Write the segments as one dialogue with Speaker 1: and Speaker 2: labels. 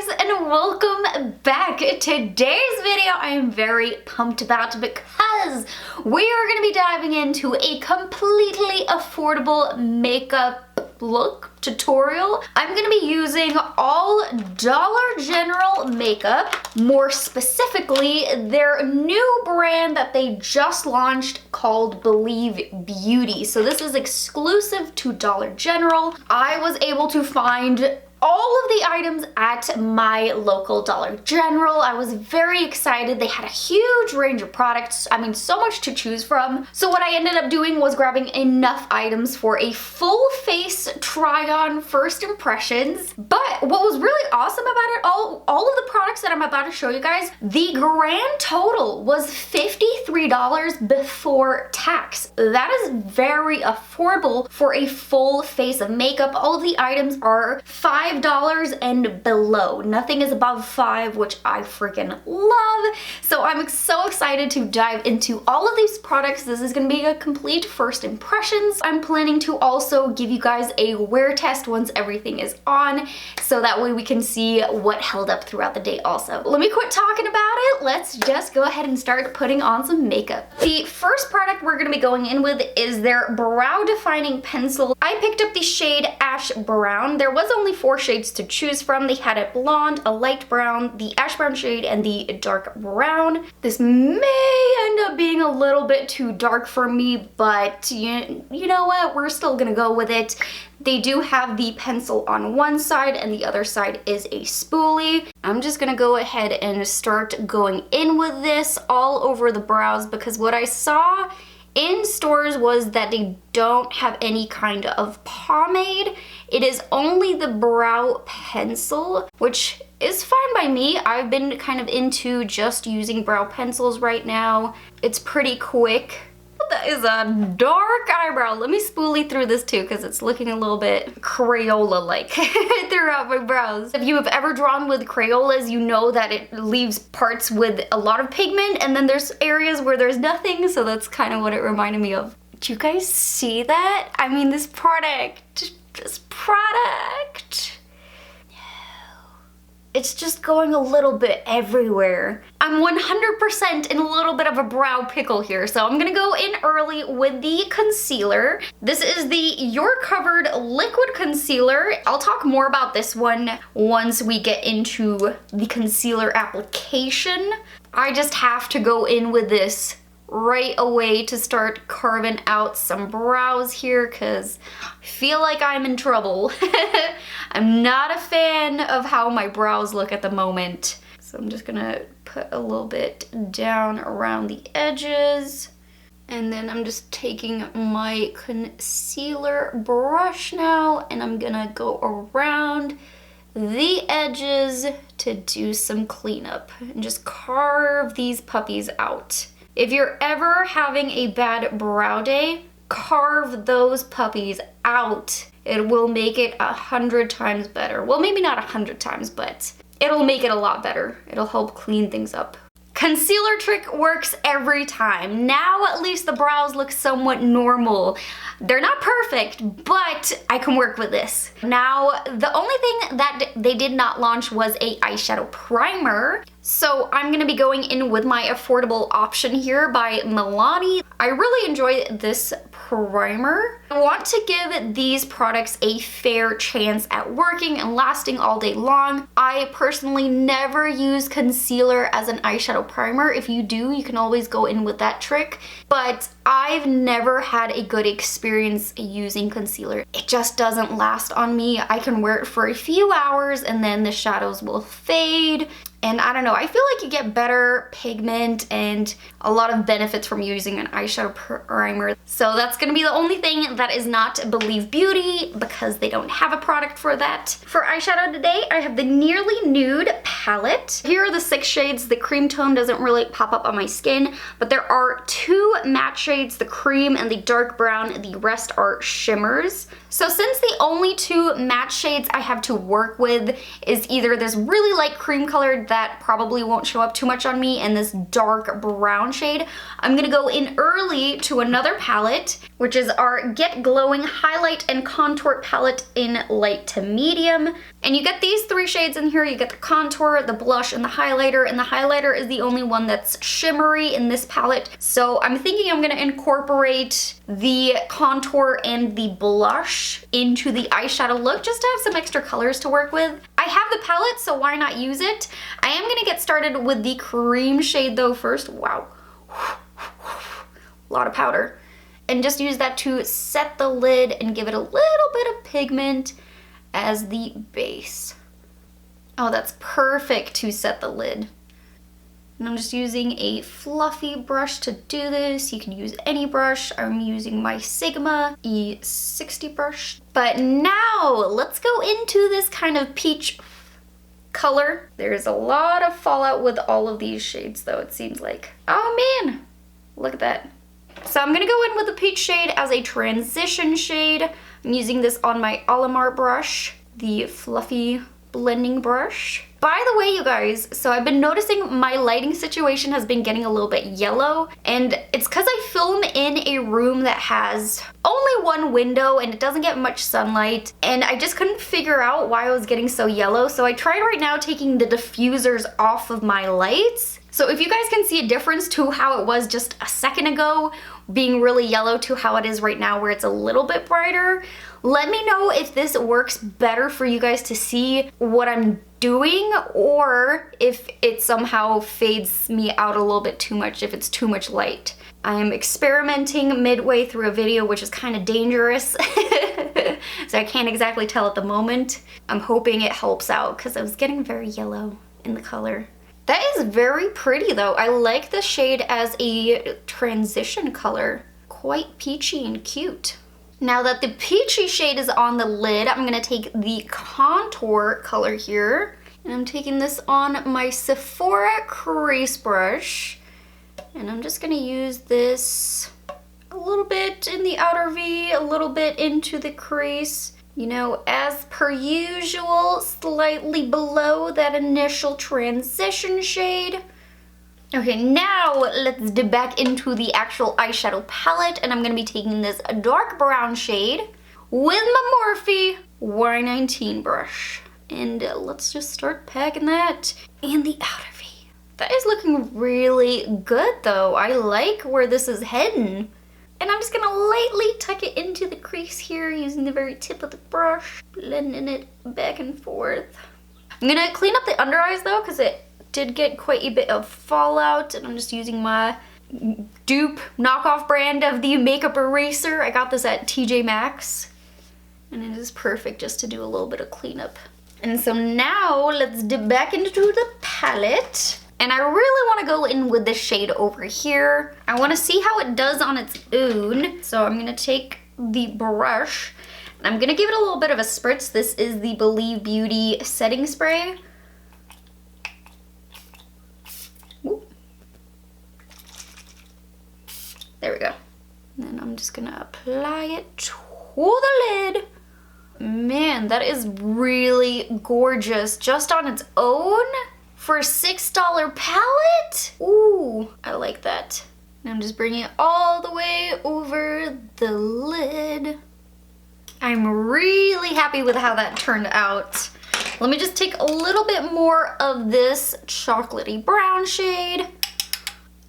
Speaker 1: guys, and welcome back. Today's video I am very pumped about because we are going to be diving into a completely affordable makeup look tutorial. I'm going to be using all Dollar General makeup, more specifically their new brand that they just launched called Believe Beauty. So this is exclusive to Dollar General. I was able to find all of the items at my local Dollar General. I was very excited. They had a huge range of products. I mean, so much to choose from. So what I ended up doing was grabbing enough items for a full face try-on first impressions. But what was really awesome about it, all of the products that I'm about to show you guys, the grand total was $53 before tax. That is very affordable for a full face of makeup. All of the items are $5 and below. Nothing is above $5, which I freaking love. So I'm so excited to dive into all of these products. This is going to be a complete first impressions. I'm planning to also give you guys a wear test once everything is on, so that way we can see what held up throughout the day also. Let me quit talking about it. Let's just go ahead and start putting on some makeup. The first product we're going to be going in with is their brow defining pencil. I picked up the shade Ash Brown. There was only 4 shades to choose from. They had a blonde, a light brown, the ash brown shade, and the dark brown. This may end up being a little bit too dark for me, but you know what? We're still gonna go with it. They do have the pencil on one side and the other side is a spoolie. I'm just gonna go ahead and start going in with this all over the brows because what I saw in stores was that they don't have any kind of pomade. It is only the brow pencil, which is fine by me. I've been kind of into just using brow pencils right now. It's pretty quick. That is a dark eyebrow. Let me spoolie through this too because it's looking a little bit Crayola-like throughout my brows. If you have ever drawn with Crayolas, you know that it leaves parts with a lot of pigment and then there's areas where there's nothing, so that's kind of what it reminded me of. Did you guys see that? I mean, this product. It's just going a little bit everywhere. I'm 100% in a little bit of a brow pickle here, so I'm gonna go in early with the concealer. This is the You're Covered Liquid Concealer. I'll talk more about this one once we get into the concealer application. I just have to go in with this right away to start carving out some brows here because I feel like I'm in trouble. I'm not a fan of how my brows look at the moment. So I'm just gonna put a little bit down around the edges. And then I'm just taking my concealer brush now and I'm gonna go around the edges to do some cleanup and just carve these puppies out. If you're ever having a bad brow day, carve those puppies out. It will make it 100 times better. Well, maybe not 100 times, but it'll make it a lot better. It'll help clean things up. Concealer trick works every time. Now at least the brows look somewhat normal. They're not perfect, but I can work with this. Now, the only thing that they did not launch was a eyeshadow primer. So I'm gonna be going in with my affordable option here by Milani. I really enjoy this primer. I want to give these products a fair chance at working and lasting all day long. I personally never use concealer as an eyeshadow primer. If you do, you can always go in with that trick. But I've never had a good experience using concealer. It just doesn't last on me. I can wear it for a few hours and then the shadows will fade. And I don't know, I feel like you get better pigment and a lot of benefits from using an eyeshadow primer. So that's gonna be the only thing that is not Believe Beauty because they don't have a product for that. For eyeshadow today, I have the Nearly Nude Palette. palette. Here are the 6 shades. The cream tone doesn't really pop up on my skin, but there are 2 matte shades, the cream and the dark brown. The rest are shimmers. So since the only 2 matte shades I have to work with is either this really light cream color that probably won't show up too much on me and this dark brown shade, I'm gonna go in early to another palette, which is our Get Glowing Highlight and Contour palette in light to medium. And you get these 3 shades in here. You get the contour, the blush, and the highlighter is the only one that's shimmery in this palette. So I'm thinking I'm gonna incorporate the contour and the blush into the eyeshadow look just to have some extra colors to work with. I have the palette, so why not use it? I am gonna get started with the cream shade though first. Wow, a lot of powder. And just use that to set the lid and give it a little bit of pigment as the base. Oh, that's perfect to set the lid. And I'm just using a fluffy brush to do this. You can use any brush. I'm using my Sigma E60 brush. But now let's go into this kind of peach color. There's a lot of fallout with all of these shades though, it seems like. Oh man, look at that. So I'm gonna go in with the peach shade as a transition shade. I'm using this on my Alamar brush, the fluffy blending brush. By the way, you guys, so I've been noticing my lighting situation has been getting a little bit yellow, and it's because I film in a room that has only 1 window and it doesn't get much sunlight, and I just couldn't figure out why I was getting so yellow. So I tried right now taking the diffusers off of my lights. So if you guys can see a difference to how it was just a second ago, being really yellow, to how it is right now where it's a little bit brighter, let me know if this works better for you guys to see what I'm doing, or if it somehow fades me out a little bit too much, if it's too much light. I'm experimenting midway through a video, which is kind of dangerous, so I can't exactly tell at the moment. I'm hoping it helps out because I was getting very yellow in the color. That is very pretty though. I like the shade as a transition color. Quite peachy and cute. Now that the peachy shade is on the lid, I'm gonna take the contour color here, and I'm taking this on my Sephora crease brush, and I'm just gonna use this a little bit in the outer V, a little bit into the crease. You know, as per usual, slightly below that initial transition shade. Okay, now let's dip back into the actual eyeshadow palette, and I'm gonna be taking this dark brown shade with my Morphe Y19 brush. And let's just start packing that in the outer V. That is looking really good though. I like where this is heading. And I'm just gonna lightly tuck it into the crease here using the very tip of the brush, blending it back and forth. I'm gonna clean up the under eyes though, because it did get quite a bit of fallout, and I'm just using my dupe knockoff brand of the makeup eraser. I got this at TJ Maxx, and it is perfect just to do a little bit of cleanup. And so now let's dip back into the palette. And I really want to go in with this shade over here. I want to see how it does on its own. So I'm going to take the brush and I'm going to give it a little bit of a spritz. This is the Believe Beauty setting spray. Whoop. There we go. And then I'm just going to apply it to the lid. Man, that is really gorgeous just on its own. For a $6 palette? Ooh, I like that. And I'm just bringing it all the way over the lid. I'm really happy with how that turned out. Let me just take a little bit more of this chocolatey brown shade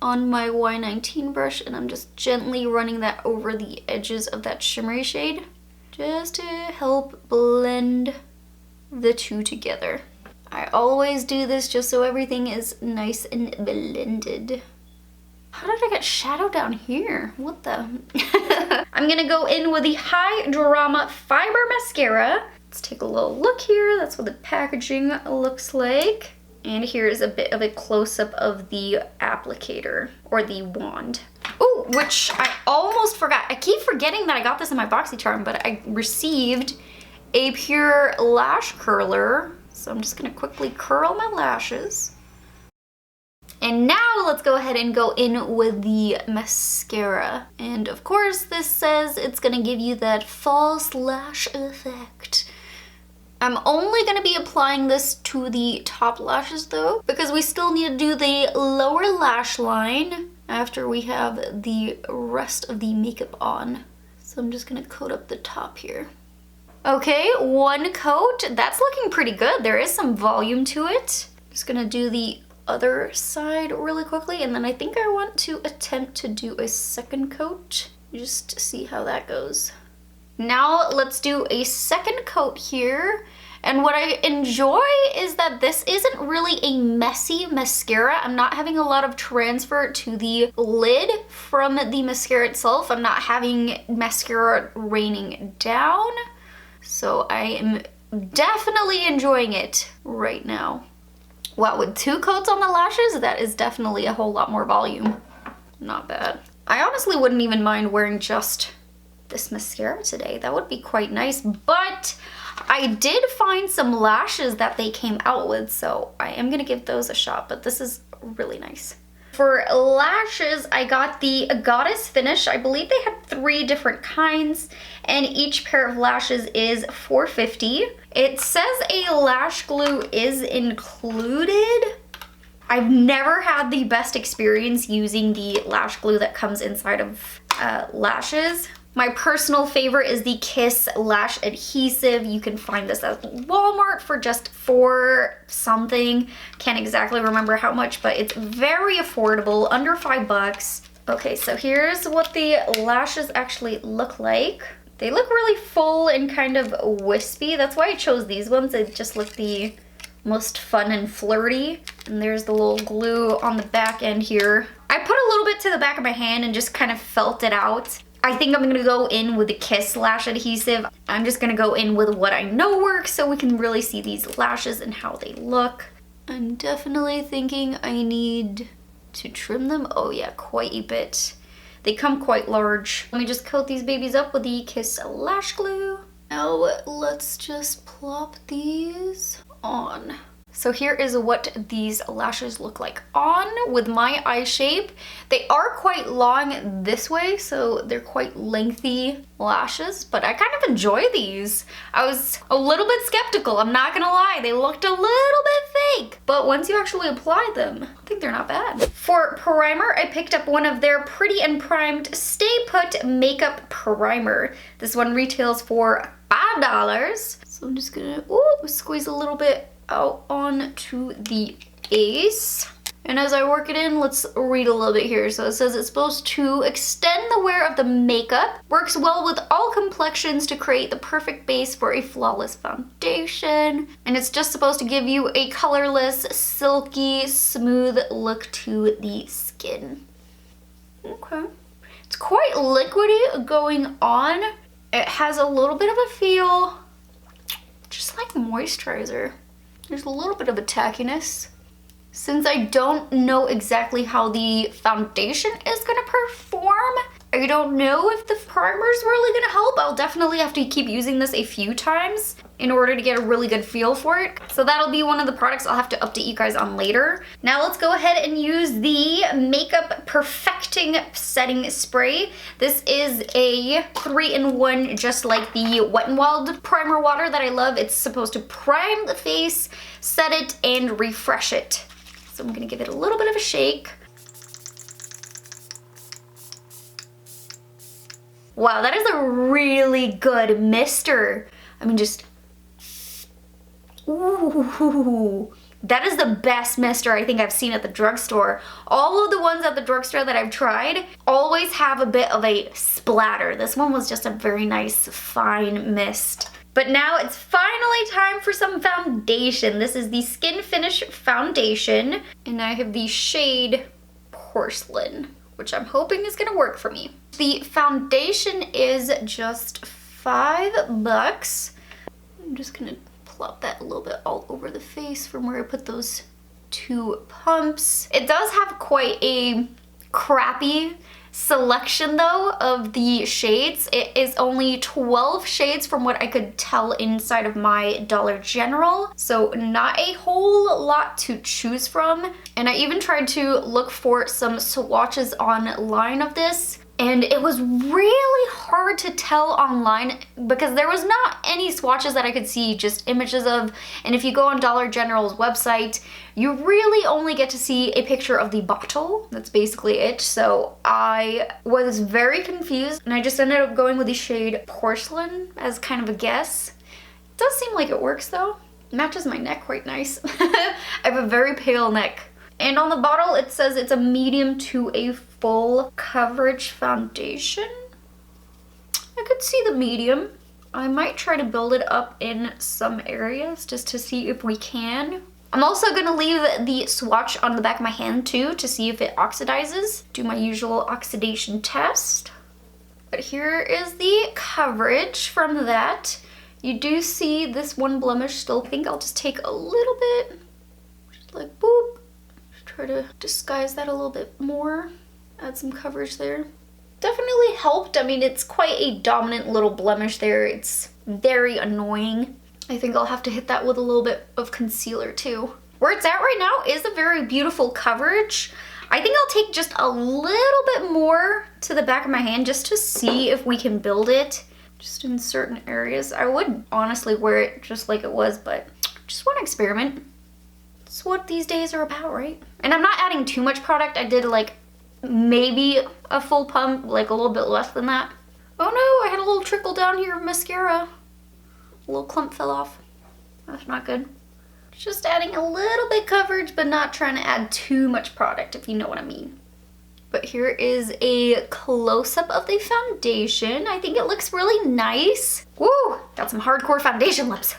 Speaker 1: on my Y19 brush, and I'm just gently running that over the edges of that shimmery shade just to help blend the two together. I always do this just so everything is nice and blended. How did I get shadow down here? What the? I'm gonna go in with the High Drama Fiber Mascara. Let's take a little look here. That's what the packaging looks like. And here's a bit of a close-up of the applicator, or the wand. Oh, which I almost forgot. I keep forgetting that I got this in my BoxyCharm, but I received a pure lash curler So I'm just gonna quickly curl my lashes. And now let's go ahead and go in with the mascara. And of course this says it's gonna give you that false lash effect. I'm only gonna be applying this to the top lashes though, because we still need to do the lower lash line after we have the rest of the makeup on. So I'm just gonna coat up the top here. Okay, one coat. That's looking pretty good. There is some volume to it. Just gonna do the other side really quickly, and then I think I want to attempt to do a second coat just to see how that goes. Now let's do a second coat here. And what I enjoy is that this isn't really a messy mascara. I'm not having a lot of transfer to the lid from the mascara itself. I'm not having mascara raining down. So I am definitely enjoying it right now. Wow, with 2 coats on the lashes, that is definitely a whole lot more volume. Not bad. I honestly wouldn't even mind wearing just this mascara today. That would be quite nice, but I did find some lashes that they came out with, so I am gonna give those a shot, but this is really nice. For lashes, I got the Goddess Finish. I believe they had 3 different kinds, and each pair of lashes is $4.50. It says a lash glue is included. I've never had the best experience using the lash glue that comes inside of lashes. My personal favorite is the Kiss Lash Adhesive. You can find this at Walmart for just $4 something. Can't exactly remember how much, but it's very affordable, under $5. Okay, so here's what the lashes actually look like. They look really full and kind of wispy. That's why I chose these ones. They just look the most fun and flirty. And there's the little glue on the back end here. I put a little bit to the back of my hand and just kind of felt it out. I think I'm gonna go in with the Kiss Lash Adhesive. I'm just gonna go in with what I know works so we can really see these lashes and how they look. I'm definitely thinking I need to trim them. Oh yeah, quite a bit. They come quite large. Let me just coat these babies up with the Kiss Lash Glue. Now let's just plop these on. So here is what these lashes look like on with my eye shape. They are quite long this way, so they're quite lengthy lashes, but I kind of enjoy these. I was a little bit skeptical, I'm not gonna lie. They looked a little bit fake, but once you actually apply them, I think they're not bad. For primer, I picked up one of their Pretty and Primed Stay Put Makeup Primer. This one retails for $5. So I'm just gonna squeeze a little bit out onto the base. And as I work it in, let's read a little bit here. So it says it's supposed to extend the wear of the makeup, works well with all complexions to create the perfect base for a flawless foundation. And it's just supposed to give you a colorless, silky, smooth look to the skin. Okay. It's quite liquidy going on. It has a little bit of a feel just like moisturizer. There's a little bit of a tackiness. Since I don't know exactly how the foundation is gonna perform, I don't know if the primer's really gonna help. I'll definitely have to keep using this a few times in order to get a really good feel for it. So that'll be one of the products I'll have to update you guys on later. Now let's go ahead and use the Makeup Perfecting Setting Spray. This is a 3-in-1, just like the Wet n Wild primer water that I love. It's supposed to prime the face, set it, and refresh it. So I'm gonna give it a little bit of a shake. Wow, that is a really good mister. I mean, just, ooh, that is the best mister I think I've seen at the drugstore. All of the ones at the drugstore that I've tried always have a bit of a splatter. This one was just a very nice, fine mist. But now it's finally time for some foundation. This is the Skin Finish Foundation, and I have the shade Porcelain, which I'm hoping is gonna work for me. The foundation is just $5. I'm just gonna plop that a little bit all over the face from where I put those 2 pumps. It does have quite a crappy selection though of the shades. It is only 12 shades from what I could tell inside of my Dollar General, so not a whole lot to choose from. And I even tried to look for some swatches online of this, and it was really hard to tell online because there was not any swatches that I could see, just images of. And if you go on Dollar General's website, you really only get to see a picture of the bottle. That's basically it. So I was very confused, and I just ended up going with the shade Porcelain as kind of a guess. It does seem like it works though. It matches my neck quite nice. I have a very pale neck. And on the bottle, it says it's a medium to a full coverage foundation. I could see the medium. I might try to build it up in some areas just to see if we can. I'm also gonna leave the swatch on the back of my hand too to see if it oxidizes. Do my usual oxidation test. But here is the coverage from that. You do see this one blemish still. I think I'll just take a little bit, just like boop. Try to disguise that a little bit more, add some coverage there. Definitely helped. I mean, it's quite a dominant little blemish there. It's very annoying. I think I'll have to hit that with a little bit of concealer too. Where it's at right now is a very beautiful coverage. I think I'll take just a little bit more to the back of my hand just to see if we can build it just in certain areas. I would honestly wear it just like it was, but just want to experiment. That's what these days are about, right? And I'm not adding too much product. I did like maybe a full pump, like a little bit less than that. Oh no, I had a little trickle down here of mascara. A little clump fell off. That's not good. Just adding a little bit coverage, but not trying to add too much product, if you know what I mean. But here is a close-up of the foundation. I think it looks really nice. Woo, got some hardcore foundation lips.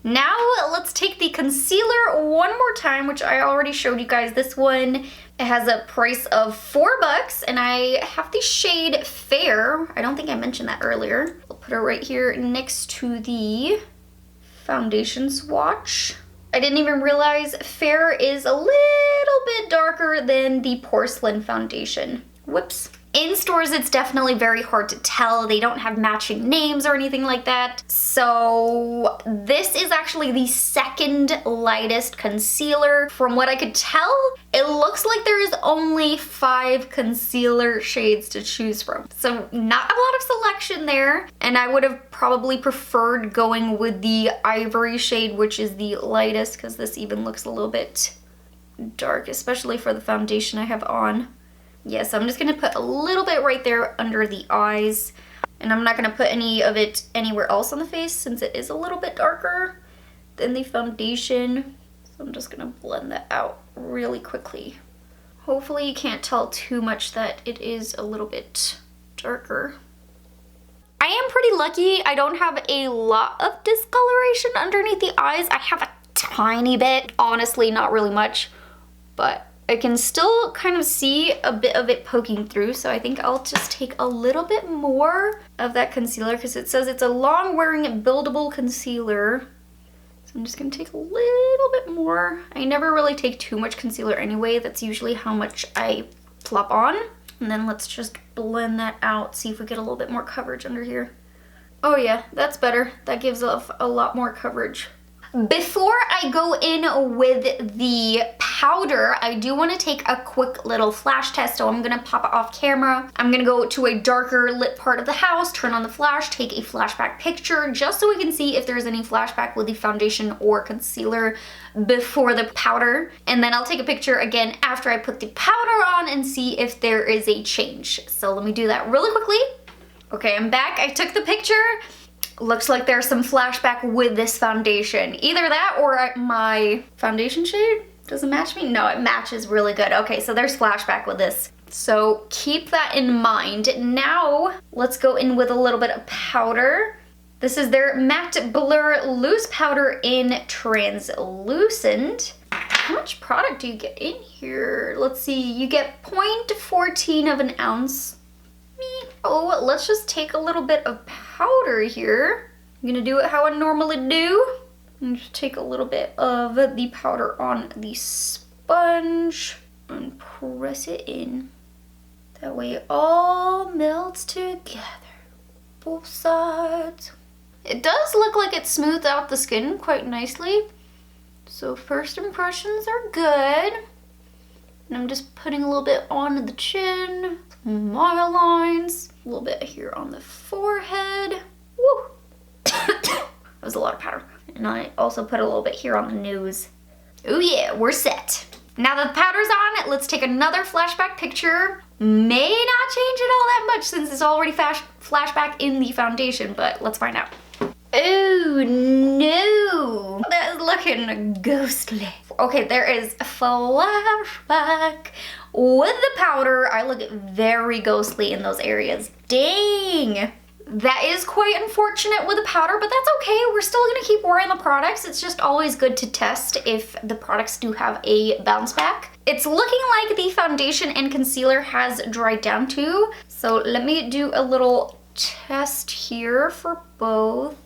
Speaker 1: Now let's take the concealer one more time, which I already showed you guys. This one, it has a price of $4, and I have the shade Fair. I don't think I mentioned that earlier. I'll put her right here next to the foundation swatch. I didn't even realize Fair is a little bit darker than the Porcelain foundation. Whoops. In stores, it's definitely very hard to tell. They don't have matching names or anything like that. So this is actually the second lightest concealer. From what I could tell, it looks like there is only 5 concealer shades to choose from. So not a lot of selection there. And I would have probably preferred going with the ivory shade, which is the lightest, because this even looks a little bit dark, especially for the foundation I have on. Yeah, so I'm just gonna put a little bit right there under the eyes, and I'm not gonna put any of it anywhere else on the face since it is a little bit darker than the foundation. So I'm just gonna blend that out really quickly. Hopefully you can't tell too much that it is a little bit darker. I am pretty lucky. I don't have a lot of discoloration underneath the eyes. I have a tiny bit, honestly, not really much, but I can still kind of see a bit of it poking through, so I think I'll just take a little bit more of that concealer because it says it's a long-wearing buildable concealer. So I'm just gonna take a little bit more. I never really take too much concealer anyway. That's usually how much I plop on. And then let's just blend that out, see if we get a little bit more coverage under here. Oh yeah, that's better. That gives off a lot more coverage. Before I go in with the powder, I do want to take a quick little flash test, so I'm going to pop it off camera. I'm going to go to a darker lit part of the house, turn on the flash, take a flashback picture, just so we can see if there's any flashback with the foundation or concealer before the powder. And then I'll take a picture again after I put the powder on and see if there is a change. So let me do that really quickly. Okay, I'm back. I took the picture. Looks like there's some flashback with this foundation. Either that or my foundation shade doesn't match me. No, it matches really good. Okay, so there's flashback with this. So keep that in mind. Now, let's go in with a little bit of powder. This is their Matte Blur Loose Powder in Translucent. How much product do you get in here? Let's see, you get 0.14 of an ounce. Oh, let's just take a little bit of powder here. I'm gonna do it how I normally do. And just take a little bit of the powder on the sponge and press it in. That way it all melts together. Both sides. It does look like it smoothed out the skin quite nicely. So first impressions are good. And I'm just putting a little bit on the chin, smile lines, a little bit here on the forehead. Woo! That was a lot of powder. And I also put a little bit here on the nose. Oh yeah, we're set. Now that the powder's on, let's take another flashback picture. May not change it all that much since it's already flashback in the foundation, but let's find out. Oh no, that is looking ghostly. Okay, there is a flashback with the powder. I look very ghostly in those areas. Dang. That is quite unfortunate with the powder, but that's okay. We're still gonna keep wearing the products. It's just always good to test if the products do have a bounce back. It's looking like the foundation and concealer has dried down too. So let me do a little test here for both.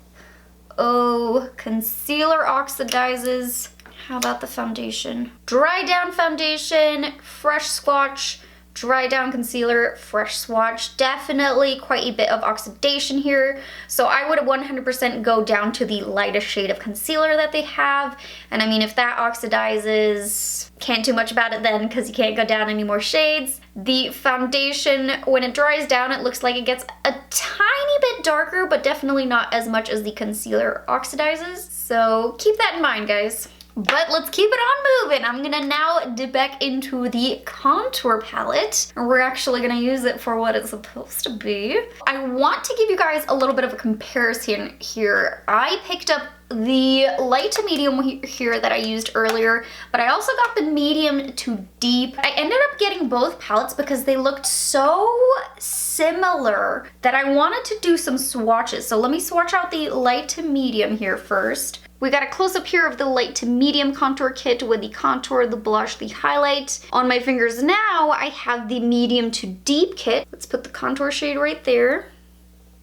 Speaker 1: Oh, concealer oxidizes. How about the foundation? Dry down foundation, fresh swatch. Dry down concealer, fresh swatch. Definitely quite a bit of oxidation here. So I would 100% go down to the lightest shade of concealer that they have. And I mean, if that oxidizes, can't do much about it then because you can't go down any more shades. The foundation, when it dries down, it looks like it gets a tiny bit darker, but definitely not as much as the concealer oxidizes. So keep that in mind, guys. But let's keep it on moving. I'm gonna now dip back into the contour palette. We're actually gonna use it for what it's supposed to be. I want to give you guys a little bit of a comparison here. I picked up the light to medium here that I used earlier, but I also got the medium to deep. I ended up getting both palettes because they looked so similar that I wanted to do some swatches. So let me swatch out the light to medium here first. We got a close-up here of the light to medium contour kit with the contour, the blush, the highlight. On my fingers now, I have the medium to deep kit. Let's put the contour shade right there,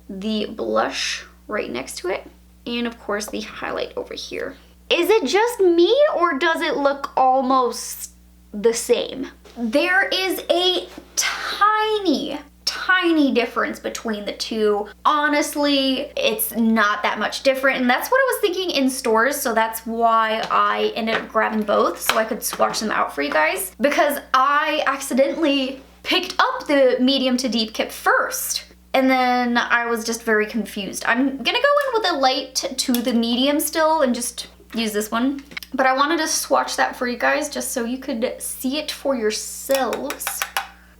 Speaker 1: the blush right next to it, and of course the highlight over here. Is it just me or does it look almost the same? There is a tiny difference between the two. Honestly, it's not that much different, and that's what I was thinking in stores, so that's why I ended up grabbing both so I could swatch them out for you guys, because I accidentally picked up the medium to deep kit first. And then I was just very confused. I'm gonna go in with a light to the medium still and just use this one. But I wanted to swatch that for you guys just so you could see it for yourselves.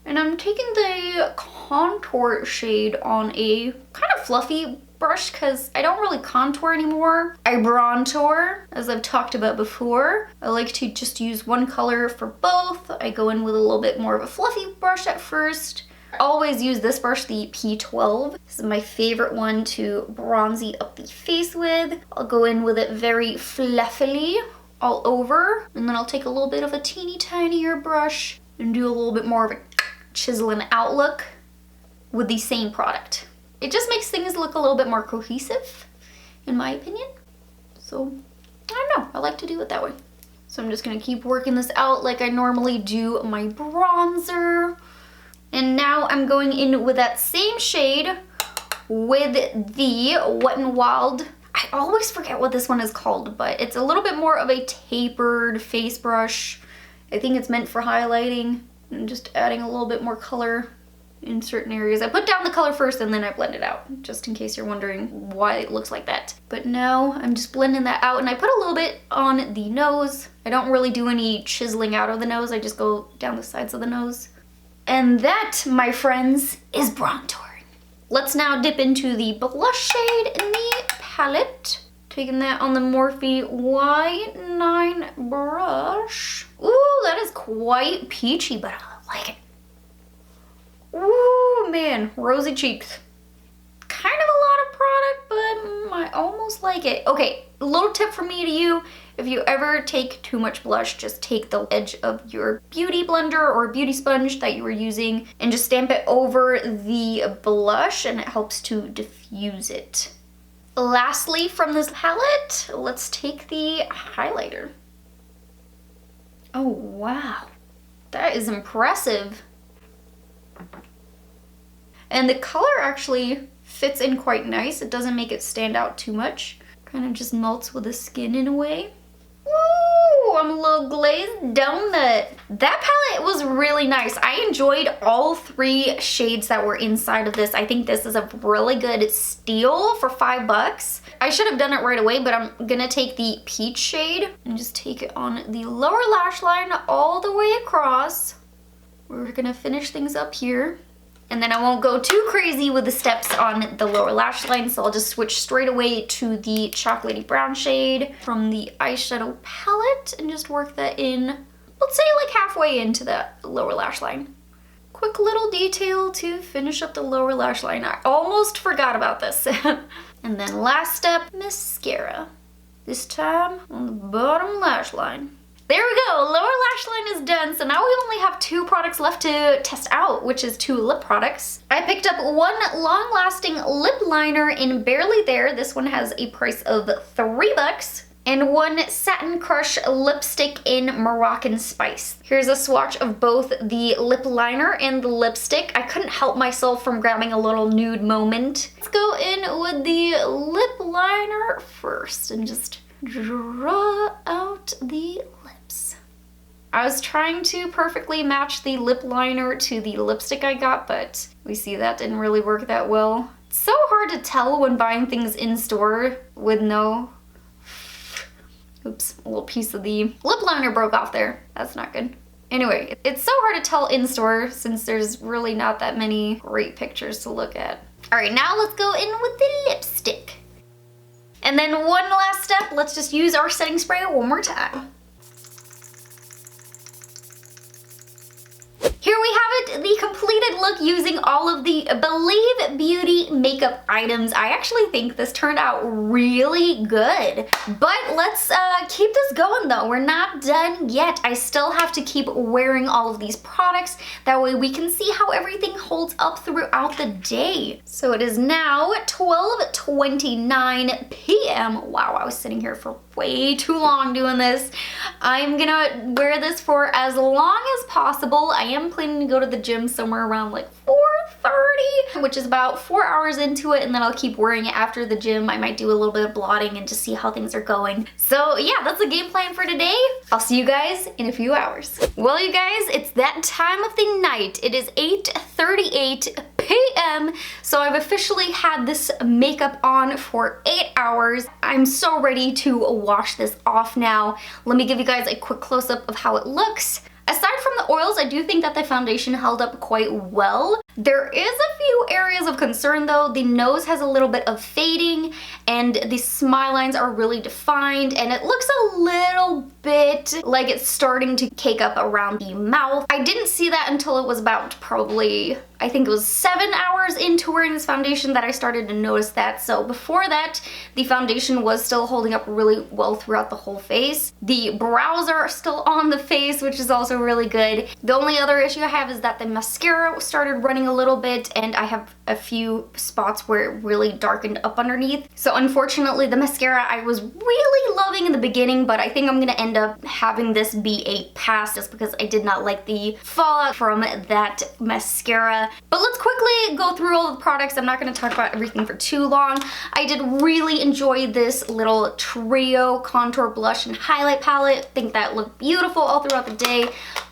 Speaker 1: And I'm taking the contour shade on a kind of fluffy brush because I don't really contour anymore. I bronzer, as I've talked about before. I like to just use one color for both. I go in with a little bit more of a fluffy brush at first. I always use this brush, the P12. This is my favorite one to bronzy up the face with. I'll go in with it very fluffily all over. And then I'll take a little bit of a teeny tinier brush and do a little bit more of a chiseling out look with the same product. It just makes things look a little bit more cohesive, in my opinion. So, I don't know, I like to do it that way. So I'm just gonna keep working this out like I normally do my bronzer. And now I'm going in with that same shade with the Wet n Wild. I always forget what this one is called, but it's a little bit more of a tapered face brush. I think it's meant for highlighting and just adding a little bit more color in certain areas. I put down the color first and then I blend it out, just in case you're wondering why it looks like that. But now I'm just blending that out, and I put a little bit on the nose. I don't really do any chiseling out of the nose, I just go down the sides of the nose. And that, my friends, is bronzing. Let's now dip into the blush shade in the palette. Taking that on the Morphe Y9 brush. Ooh, that is quite peachy, but I like it. Ooh, man, rosy cheeks. Kind of a lot of product, but I almost like it. Okay, a little tip from me to you. If you ever take too much blush, just take the edge of your beauty blender or beauty sponge that you were using and just stamp it over the blush, and it helps to diffuse it. Lastly, from this palette, let's take the highlighter. Oh, wow. That is impressive. And the color actually fits in quite nice. It doesn't make it stand out too much. Kind of just melts with the skin in a way. Woo! I'm a little glazed donut. That palette was really nice. I enjoyed all 3 shades that were inside of this. I think this is a really good steal for $5. I should have done it right away, but I'm gonna take the peach shade and just take it on the lower lash line all the way across. We're gonna finish things up here. And then I won't go too crazy with the steps on the lower lash line, so I'll just switch straight away to the chocolatey brown shade from the eyeshadow palette and just work that in, let's say like halfway into the lower lash line. Quick little detail to finish up the lower lash line. I almost forgot about this. And then last step, mascara. This time on the bottom lash line. There we go, lower lash line is done. So now we only have 2 products left to test out, which is 2 lip products. I picked up one long-lasting lip liner in Barely There. This one has a price of $3. And one Satin Crush lipstick in Moroccan Spice. Here's a swatch of both the lip liner and the lipstick. I couldn't help myself from grabbing a little nude moment. Let's go in with the lip liner first and just draw out the lips. I was trying to perfectly match the lip liner to the lipstick I got, but we see that didn't really work that well. It's so hard to tell when buying things in store with no... Oops, a little piece of the lip liner broke off there. That's not good. Anyway, it's so hard to tell in store since there's really not that many great pictures to look at. All right, now let's go in with the lipstick. And then one last step, let's just use our setting spray one more time. Here we have it, the completed look using all of the Believe Beauty makeup items. I actually think this turned out really good. But let's keep this going though. We're not done yet. I still have to keep wearing all of these products. That way we can see how everything holds up throughout the day. So it is now 12:29 p.m. Wow, I was sitting here for way too long doing this. I'm gonna wear this for as long as possible. I am planning to go to the gym somewhere around like 4:30, which is about 4 hours into it, and then I'll keep wearing it after the gym. I might do a little bit of blotting and just see how things are going. So yeah, that's the game plan for today. I'll see you guys in a few hours. Well, you guys, it's that time of the night. It is 8:38 p.m. So I've officially had this makeup on for 8 hours. I'm so ready to wash this off now. Let me give you guys a quick close-up of how it looks. Aside from the oils, I do think that the foundation held up quite well. There is a few areas of concern though. The nose has a little bit of fading and the smile lines are really defined, and it looks a little bit like it's starting to cake up around the mouth. I didn't see that until it was about probably, I think it was 7 hours into wearing this foundation that I started to notice that. So before that, the foundation was still holding up really well throughout the whole face. The brows are still on the face, which is also really good. The only other issue I have is that the mascara started running a little bit, and I have a few spots where it really darkened up underneath. So unfortunately, the mascara I was really loving in the beginning, but I think I'm gonna end up having this be a pass just because I did not like the fallout from that mascara. But let's quickly go through all the products. I'm not gonna talk about everything for too long. I did really enjoy this little trio contour blush and highlight palette. I think that looked beautiful all throughout the day.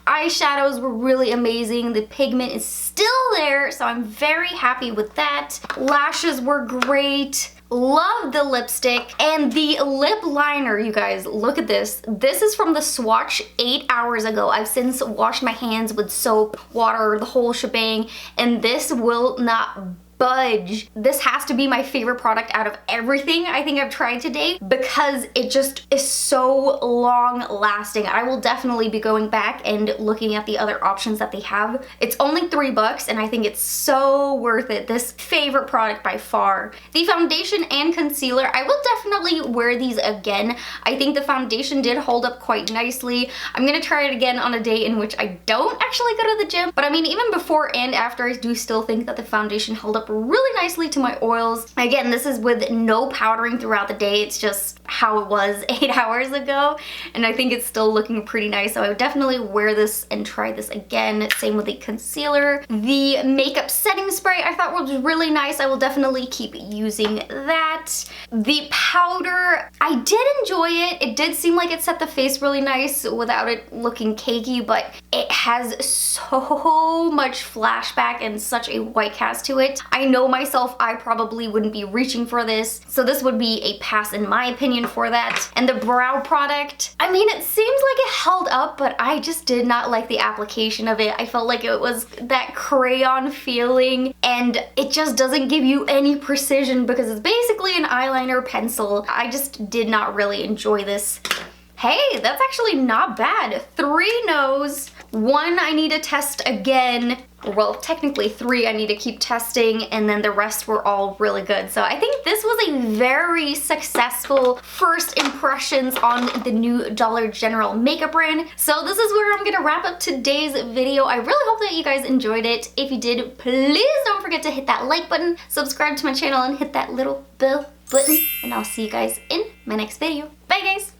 Speaker 1: Eyeshadows were really amazing. The pigment is still there, so I'm very happy with that. Lashes were great. Love the lipstick and the lip liner, you guys. Look at this. This is from the swatch 8 hours ago. I've since washed my hands with soap, water, the whole shebang, and this will not budge. This has to be my favorite product out of everything I think I've tried today because it just is so long lasting. I will definitely be going back and looking at the other options that they have. It's only $3 and I think it's so worth it. This favorite product by far. The foundation and concealer, I will definitely wear these again. I think the foundation did hold up quite nicely. I'm gonna try it again on a day in which I don't actually go to the gym, but I mean, even before and after, I do still think that the foundation held up really nicely to my oils. Again, this is with no powdering throughout the day. It's just how it was 8 hours ago, and I think it's still looking pretty nice, so I would definitely wear this and try this again. Same with the concealer. The makeup setting spray I thought was really nice. I will definitely keep using that. The powder, I did enjoy it. It did seem like it set the face really nice without it looking cakey, but it has so much flashback and such a white cast to it. I know myself, I probably wouldn't be reaching for this, so this would be a pass in my opinion for that. And the brow product, I mean, it seems like it held up, but I just did not like the application of it. I felt like it was that crayon feeling, and it just doesn't give you any precision because it's basically an eyeliner pencil. I just did not really enjoy this. Hey, that's actually not bad. 3 no's, 1 I need to test again. Well, technically 3 I need to keep testing, and then the rest were all really good. So I think this was a very successful first impressions on the new Dollar General makeup brand. So this is where I'm gonna wrap up today's video. I really hope that you guys enjoyed it. If you did, please don't forget to hit that like button, subscribe to my channel, and hit that little bell button. And I'll see you guys in my next video. Bye guys!